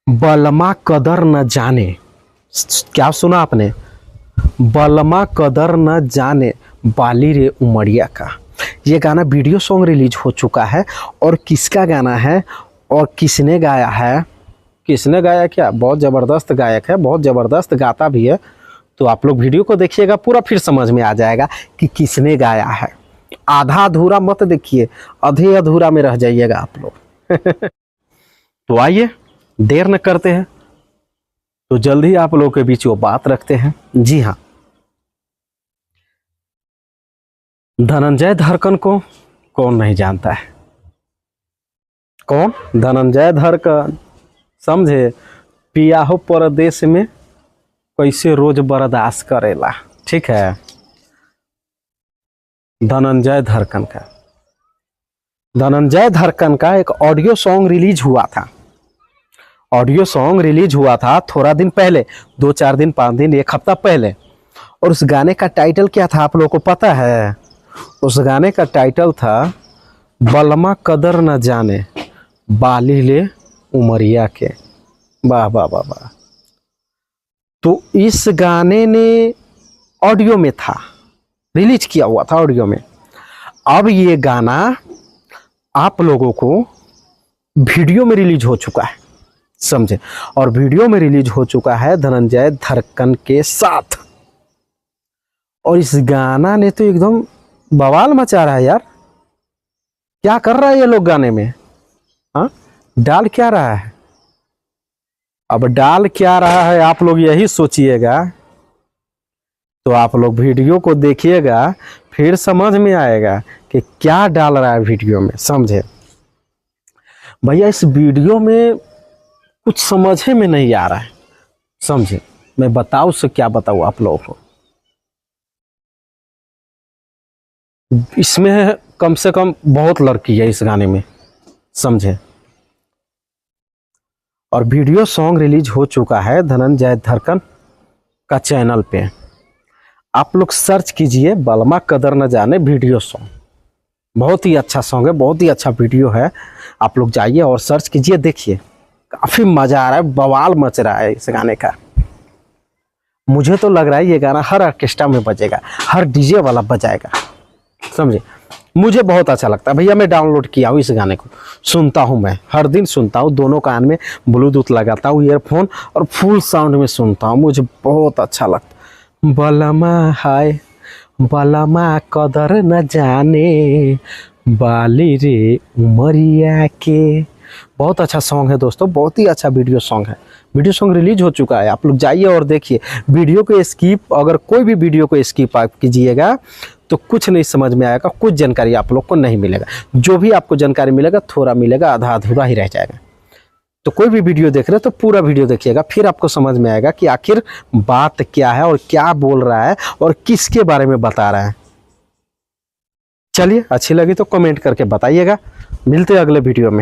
बलमा कदर न जाने। क्या सुना आपने? बलमा कदर न जाने बाली रे उमरिया का। ये गाना वीडियो सॉन्ग रिलीज हो चुका है। और किसका गाना है और किसने गाया है? किसने गाया क्या? बहुत ज़बरदस्त गायक है, बहुत ज़बरदस्त गाता भी है। तो आप लोग वीडियो को देखिएगा पूरा, फिर समझ में आ जाएगा कि किसने गाया है। आधा अधूरा मत देखिए, आधे अधूरा में रह जाइएगा आप लोग। तो आइए, देर न करते हैं, तो जल्दी आप लोगों के बीच वो बात रखते हैं। जी हाँ, धनंजय धड़कन को कौन नहीं जानता है? कौन? धनंजय धड़कन। समझे? पिया हो परदेश में कैसे रोज बर्दाश्त करेला। ठीक है, धनंजय धड़कन का एक ऑडियो सॉन्ग रिलीज हुआ था। ऑडियो सॉन्ग रिलीज हुआ था थोड़ा दिन पहले, 2-4 दिन, 5 दिन, 1 हफ्ता पहले। और उस गाने का टाइटल क्या था आप लोगों को पता है? उस गाने का टाइटल था बलमा कदर न जाने बाली ले उमरिया के। वाह वाह वाह वाह। तो इस गाने ने ऑडियो में था, रिलीज किया हुआ था ऑडियो में। अब ये गाना आप लोगों को वीडियो में रिलीज हो चुका है, समझे? और वीडियो में रिलीज हो चुका है धनंजय धड़कन के साथ। और इस गाना ने तो एकदम बवाल मचा रहा है यार। क्या कर रहा है ये लोग गाने में? हाँ, डाल क्या रहा है? अब डाल क्या रहा है आप लोग यही सोचिएगा। तो आप लोग वीडियो को देखिएगा, फिर समझ में आएगा कि क्या डाल रहा है वीडियो में, समझे? भैया इस वीडियो में कुछ समझे में नहीं आ रहा है, समझे? मैं बताऊं से क्या बताऊं आप लोगों को। इसमें कम से कम बहुत लड़की है इस गाने में, समझे? और वीडियो सॉन्ग रिलीज हो चुका है धनंजय धड़कन का चैनल पे। आप लोग सर्च कीजिए बलमा कदर न जाने वीडियो सॉन्ग। बहुत ही अच्छा सॉन्ग है, बहुत ही अच्छा वीडियो है। आप लोग जाइए और सर्च कीजिए, देखिए, काफ़ी मज़ा आ रहा है, बवाल मच रहा है इस गाने का। मुझे तो लग रहा है ये गाना हर ऑर्केस्ट्रा में बजेगा, हर डीजे वाला बजाएगा, समझे? मुझे बहुत अच्छा लगता है भैया। मैं डाउनलोड किया हूँ इस गाने को, सुनता हूँ, मैं हर दिन सुनता हूँ। दोनों कान में ब्लूटूथ लगाता हूँ, ईयरफोन, और फुल साउंड में सुनता हूँ। मुझे बहुत अच्छा लगता है। बलमा हाय बलमा कदर न जाने बाली रे उमरिया के। बहुत अच्छा सॉन्ग है दोस्तों, बहुत ही अच्छा वीडियो सॉन्ग है। वीडियो सॉन्ग रिलीज हो चुका है, आप लोग जाइए और देखिए। वीडियो को स्किप, अगर कोई भी वीडियो को स्किप आप कीजिएगा तो कुछ नहीं समझ में आएगा, कुछ जानकारी आप लोग को नहीं मिलेगा। जो भी आपको जानकारी मिलेगा थोड़ा मिलेगा, आधा अधूरा ही रह जाएगा। तो कोई भी वीडियो देख रहे हो तो पूरा वीडियो देखिएगा, फिर आपको समझ में आएगा कि आखिर बात क्या है और क्या बोल रहा है और किसके बारे में बता रहा है। चलिए, अच्छी लगी तो कमेंट करके बताइएगा। मिलते हैं अगले वीडियो में।